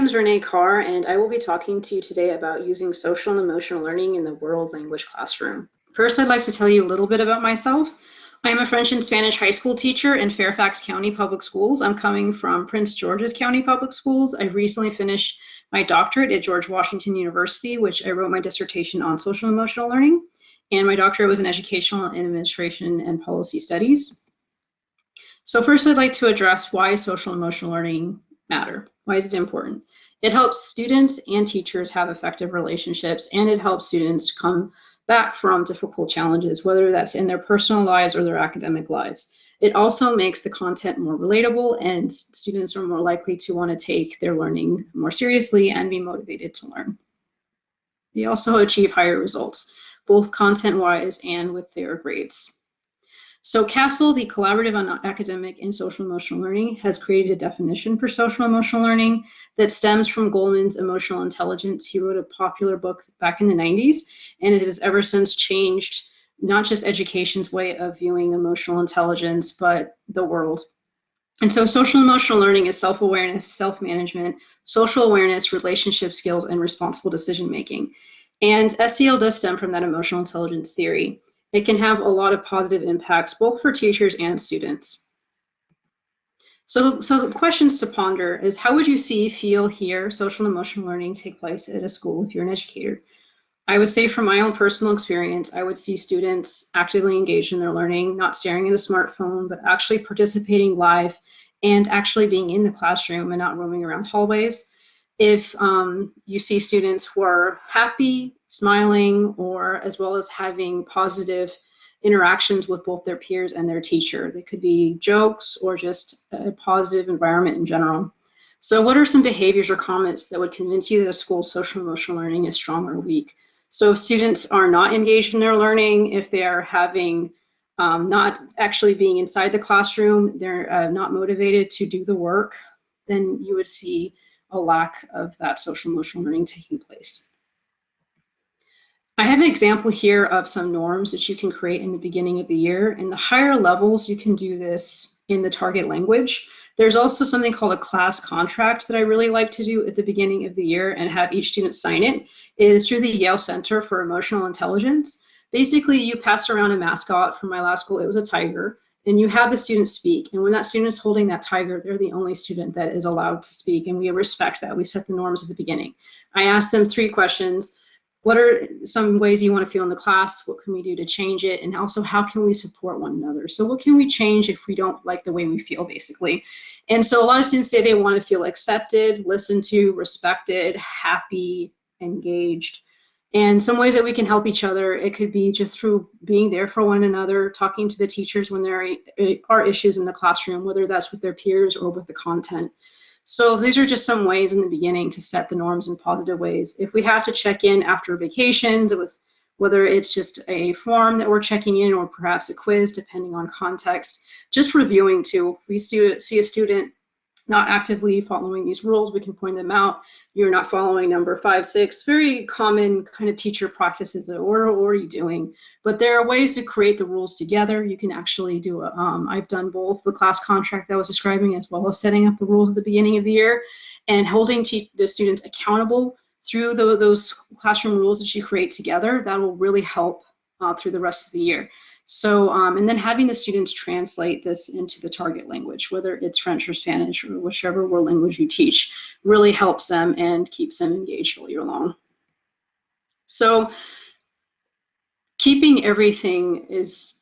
name is Renee Carr, and I will be talking to you today about using social and emotional learning in the world language classroom. First, I'd like to tell you a little bit about myself. I am a French and Spanish high school teacher in Fairfax County Public Schools. I'm coming from Prince George's County Public Schools. I recently finished my doctorate at George Washington University, which I wrote my dissertation on social and emotional learning. And my doctorate was in educational and administration and policy studies. So first, I'd like to address why social and emotional learning matter. Why is it important? It helps students and teachers have effective relationships, and it helps students come back from difficult challenges, whether that's in their personal lives or their academic lives. It also makes the content more relatable, and students are more likely to want to take their learning more seriously and be motivated to learn. They also achieve higher results, both content-wise and with their grades. So CASEL, the Collaborative on Academic and Social Emotional Learning, has created a definition for social emotional learning that stems from Goleman's Emotional Intelligence. He wrote a popular book back in the 90s, and it has ever since changed not just education's way of viewing emotional intelligence, but the world. And so social emotional learning is self-awareness, self-management, social awareness, relationship skills, and responsible decision-making. And SEL does stem from that emotional intelligence theory. It can have a lot of positive impacts, both for teachers and students. So questions to ponder is, how would you see, feel, hear social and emotional learning take place at a school if you're an educator? I would say from my own personal experience, I would see students actively engaged in their learning, not staring at a smartphone, but actually participating live and actually being in the classroom and not roaming around hallways. If you see students who are happy, smiling, or as well as having positive interactions with both their peers and their teacher. They could be jokes or just a positive environment in general. So what are some behaviors or comments that would convince you that a school's social emotional learning is strong or weak? So if students are not engaged in their learning, if they are having not actually being inside the classroom, they're not motivated to do the work, then you would see a lack of that social emotional learning taking place. I have an example here of some norms that you can create in the beginning of the year. In the higher levels, you can do this in the target language. There's also something called a class contract that I really like to do at the beginning of the year and have each student sign it. It is through the Yale Center for Emotional Intelligence. Basically, you pass around a mascot. From my last school, it was a tiger. And you have the student speak, and when that student is holding that tiger, they're the only student that is allowed to speak, and we respect that. We set the norms at the beginning. I asked them 3 questions. What are some ways you want to feel in the class? What can we do to change it? And also, how can we support one another? So what can we change if we don't like the way we feel, basically? And so a lot of students say they want to feel accepted, listened to, respected, happy, engaged. And some ways that we can help each other, it could be just through being there for one another, talking to the teachers when there are issues in the classroom, whether that's with their peers or with the content. So these are just some ways in the beginning to set the norms in positive ways. If we have to check in after vacations, with whether it's just a form that we're checking in or perhaps a quiz, depending on context, just reviewing too. If we see a student not actively following these rules, we can point them out. You're not following number 5, 6, very common kind of teacher practices. What are you doing? But there are ways to create the rules together. You can actually do I've done both the class contract that I was describing as well as setting up the rules at the beginning of the year and holding the students accountable through those classroom rules that you create together. That will really help through the rest of the year. So, and then having the students translate this into the target language, whether it's French or Spanish or whichever world language you teach, really helps them and keeps them engaged all year long. So keeping everything is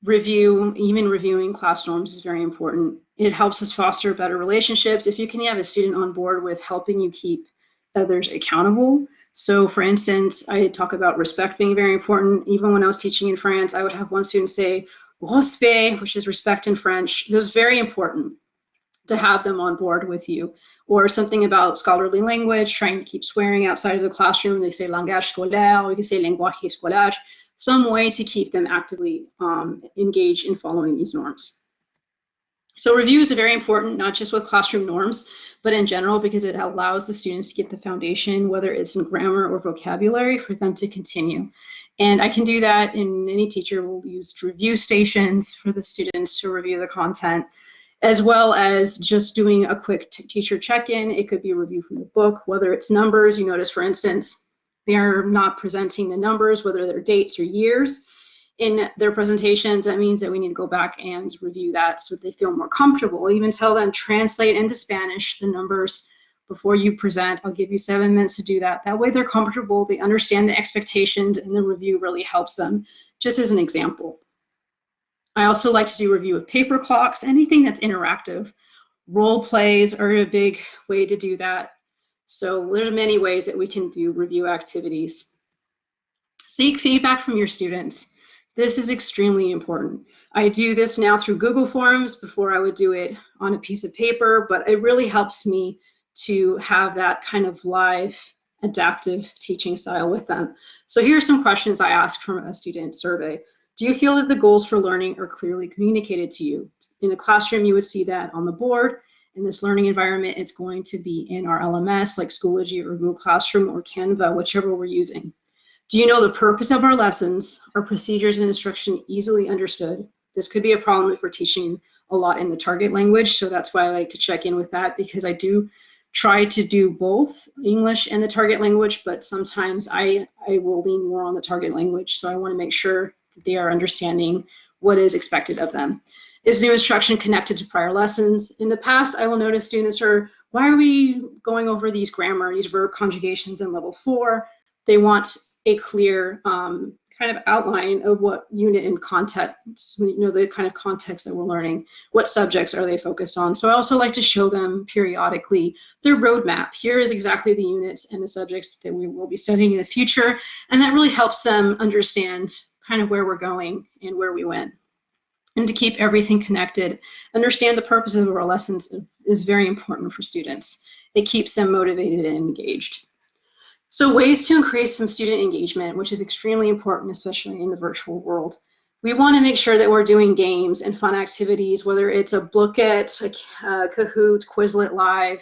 even reviewing class norms is very important. It helps us foster better relationships. If you can have a student on board with helping you keep others accountable. So for instance, I talk about respect being very important. Even when I was teaching in France, I would have one student say respect, which is respect in French. It was very important to have them on board with you. Or something about scholarly language, trying to keep swearing outside of the classroom. They say langage scolaire, or you can say lenguaje scolaire. Some way to keep them actively engaged in following these norms. So review is very important, not just with classroom norms, but in general, because it allows the students to get the foundation, whether it's in grammar or vocabulary, for them to continue. And I can do that, and any teacher will use review stations for the students to review the content. as well as just doing a quick teacher check-in. It could be a review from the book, whether it's numbers. You notice, for instance, they're not presenting the numbers, whether they're dates or years in their presentations. That means that we need to go back and review that so that they feel more comfortable. Even tell them, translate into Spanish the numbers before you present. I'll give you 7 minutes to do that. That way they're comfortable, they understand the expectations, and the review really helps them, just as an example. I also like to do review with paper clocks, anything that's interactive. Role plays are a big way to do that. So there's many ways that we can do review activities. Seek feedback from your students. This is extremely important. I do this now through Google Forms. Before I would do it on a piece of paper, but it really helps me to have that kind of live, adaptive teaching style with them. So here are some questions I asked from a student survey. Do you feel that the goals for learning are clearly communicated to you? In the classroom, you would see that on the board. In this learning environment, it's going to be in our LMS, like Schoology or Google Classroom or Canva, whichever we're using. Do you know the purpose of our lessons? Are procedures and instruction easily understood? This could be a problem if we're teaching a lot in the target language, so that's why I like to check in with that, because I do try to do both English and the target language, but sometimes I will lean more on the target language, so I want to make sure that they are understanding what is expected of them. Is new instruction connected to prior lessons? In the past, I will notice students are, why are we going over these grammar, these verb conjugations in level 4? They want a clear kind of outline of what unit and context, the kind of context that we're learning. What subjects are they focused on? So I also like to show them periodically their roadmap. Here is exactly the units and the subjects that we will be studying in the future, and that really helps them understand kind of where we're going and where we went. And to keep everything connected, understand the purpose of our lessons is very important for students. It keeps them motivated and engaged. So ways to increase some student engagement, which is extremely important, especially in the virtual world. We want to make sure that we're doing games and fun activities, whether it's a Bookit, a Kahoot, Quizlet Live,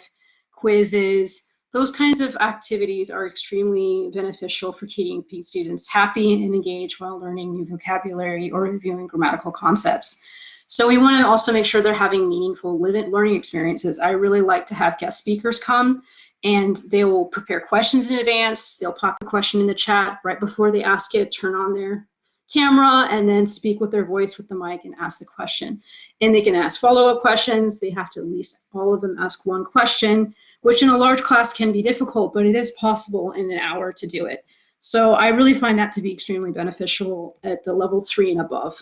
quizzes. Those kinds of activities are extremely beneficial for keeping students happy and engaged while learning new vocabulary or reviewing grammatical concepts. So we want to also make sure they're having meaningful learning experiences. I really like to have guest speakers come, and they will prepare questions in advance. They'll pop the question in the chat right before they ask it, turn on their camera, and then speak with their voice with the mic and ask the question. And they can ask follow-up questions. They have to at least all of them ask one question, which in a large class can be difficult, but it is possible in an hour to do it. So I really find that to be extremely beneficial at the level 3 and above.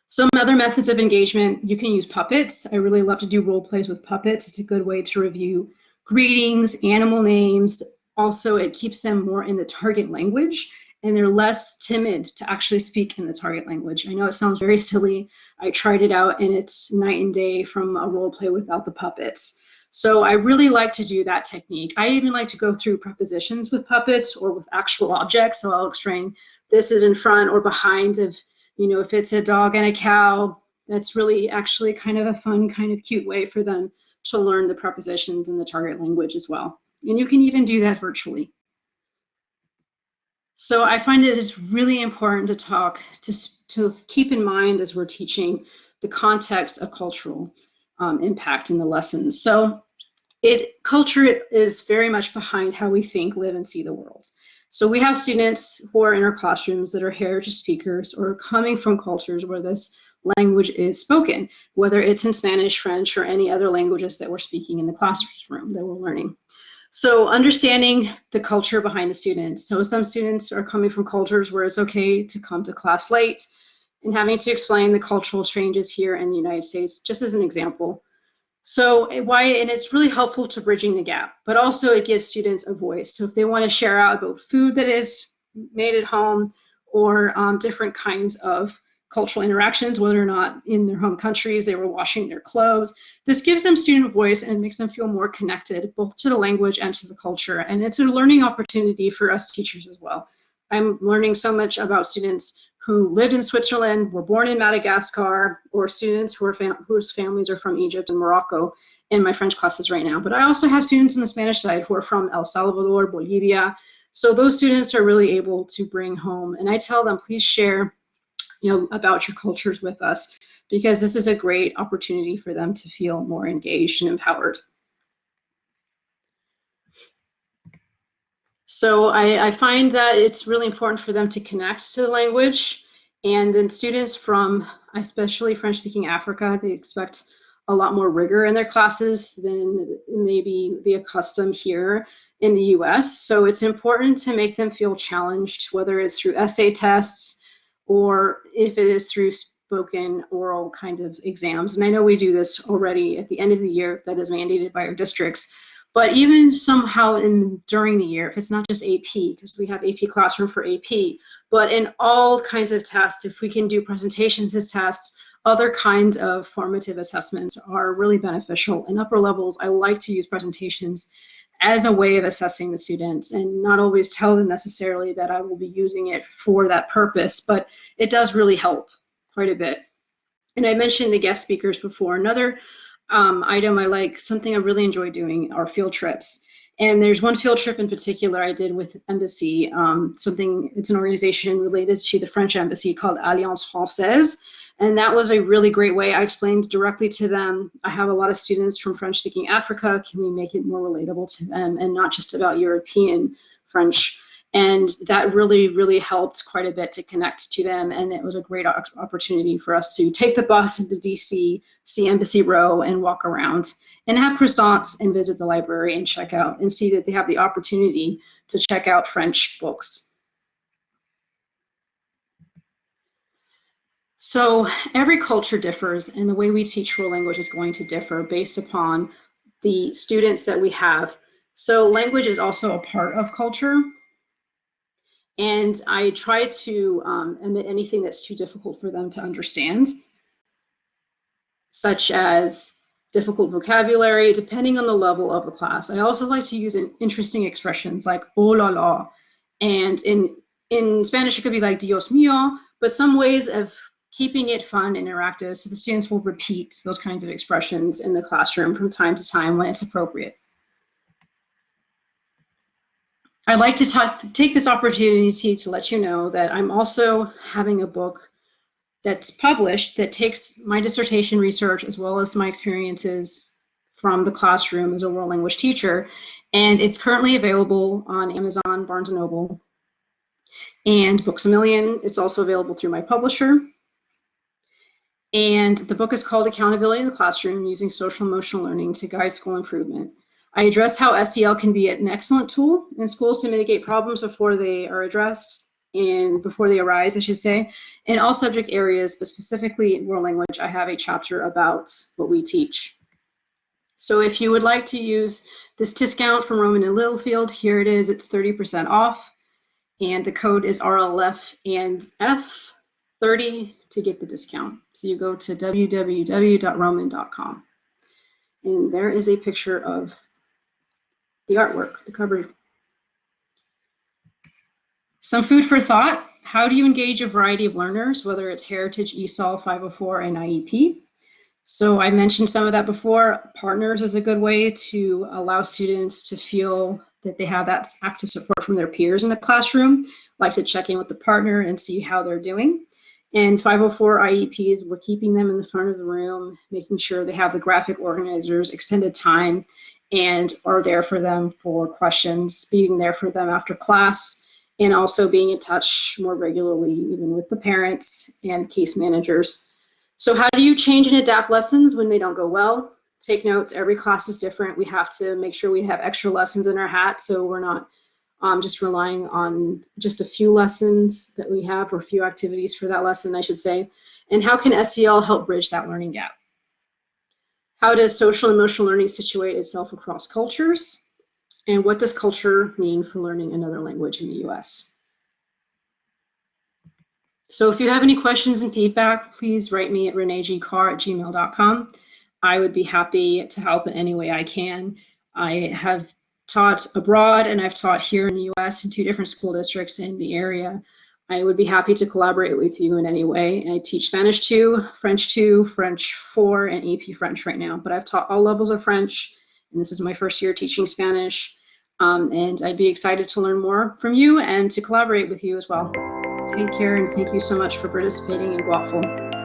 Some other methods of engagement, you can use puppets. I really love to do role plays with puppets. It's a good way to review greetings, animal names. Also, it keeps them more in the target language, and they're less timid to actually speak in the target language. I know it sounds very silly. I tried it out, and it's night and day from a role play without the puppets. So I really like to do that technique. I even like to go through prepositions with puppets or with actual objects. So I'll explain this is in front or behind of, if it's a dog and a cow. That's really actually kind of a fun, kind of cute way for them to learn the prepositions in the target language as well. And you can even do that virtually. So I find that it's really important to keep in mind as we're teaching the context of cultural impact in the lessons. So culture is very much behind how we think, live, and see the world. So we have students who are in our classrooms that are heritage speakers or coming from cultures where this language is spoken, whether it's in Spanish, French, or any other languages that we're speaking in the classroom that we're learning. So understanding the culture behind the students. So some students are coming from cultures where it's okay to come to class late, and having to explain the cultural changes here in the United States, just as an example. So and it's really helpful to bridging the gap, but also it gives students a voice. So if they want to share out about food that is made at home or different kinds of cultural interactions, whether or not in their home countries they were washing their clothes, this gives them student voice and makes them feel more connected both to the language and to the culture. And it's a learning opportunity for us teachers as well. I'm learning so much about students who lived in Switzerland, were born in Madagascar, or students whose families are from Egypt and Morocco in my French classes right now. But I also have students on the Spanish side who are from El Salvador, Bolivia. So those students are really able to bring home. And I tell them, please share about your cultures with us. because this is a great opportunity for them to feel more engaged and empowered. So I find that it's really important for them to connect to the language, and then students from especially French-speaking Africa, they expect a lot more rigor in their classes than maybe the accustomed here in the US. So it's important to make them feel challenged, whether it's through essay tests or if it is through spoken oral kind of exams. And I know we do this already at the end of the year, that is mandated by our districts. But even somehow during the year, if it's not just AP, because we have AP Classroom for AP, but in all kinds of tests, if we can do presentations as tests, other kinds of formative assessments are really beneficial. In upper levels, I like to use presentations as a way of assessing the students and not always tell them necessarily that I will be using it for that purpose, but it does really help quite a bit. And I mentioned the guest speakers before. Another item I like, something I really enjoy doing, are field trips. And there's one field trip in particular I did with Embassy, it's an organization related to the French Embassy called Alliance Française. And that was a really great way. I explained directly to them, I have a lot of students from French-speaking Africa, can we make it more relatable to them and not just about European French? And that really, really helped quite a bit to connect to them. And it was a great opportunity for us to take the bus into DC, see Embassy Row, and walk around and have croissants and visit the library and check out and see that they have the opportunity to check out French books. So every culture differs, and the way we teach world language is going to differ based upon the students that we have. So language is also a part of culture. And I try to omit anything that's too difficult for them to understand, such as difficult vocabulary, depending on the level of the class. I also like to use interesting expressions like oh la la. And in Spanish, it could be like Dios mío, but some ways of keeping it fun and interactive so the students will repeat those kinds of expressions in the classroom from time to time when it's appropriate. I'd like to take this opportunity to let you know that I'm also having a book that's published that takes my dissertation research as well as my experiences from the classroom as a world language teacher, and it's currently available on Amazon, Barnes & Noble, and Books A Million. It's also available through my publisher. And the book is called Accountability in the Classroom, Using Social Emotional Learning to Guide School Improvement. I address how SEL can be an excellent tool in schools to mitigate problems before they are addressed and before they arise, I should say, in all subject areas, but specifically in world language, I have a chapter about what we teach. So if you would like to use this discount from Roman and Littlefield, here it is, it's 30% off, and the code is RLF and F30 to get the discount. So you go to www.roman.com, and there is a picture of the artwork, the cover. Some food for thought. How do you engage a variety of learners, whether it's Heritage, ESOL, 504, and IEP? So I mentioned some of that before. Partners is a good way to allow students to feel that they have that active support from their peers in the classroom. Like to check in with the partner and see how they're doing. And 504 IEPs, we're keeping them in the front of the room, making sure they have the graphic organizers, extended time, and are there for them for questions, being there for them after class, and also being in touch more regularly, even with the parents and case managers. So how do you change and adapt lessons when they don't go well? Take notes, every class is different. We have to make sure we have extra lessons in our hat so we're not just relying on just a few lessons that we have, or a few activities for that lesson, I should say. And how can SEL help bridge that learning gap? How does social and emotional learning situate itself across cultures? And what does culture mean for learning another language in the US? So if you have any questions and feedback, please write me at reneecarr@gmail.com. I would be happy to help in any way I can. I have taught abroad and I've taught here in the US in 2 different school districts in the area. I would be happy to collaborate with you in any way. I teach Spanish 2, French 2, French 4, and AP French right now, but I've taught all levels of French, and this is my first year teaching Spanish, and I'd be excited to learn more from you and to collaborate with you as well. Take care, and thank you so much for participating in GWATFL.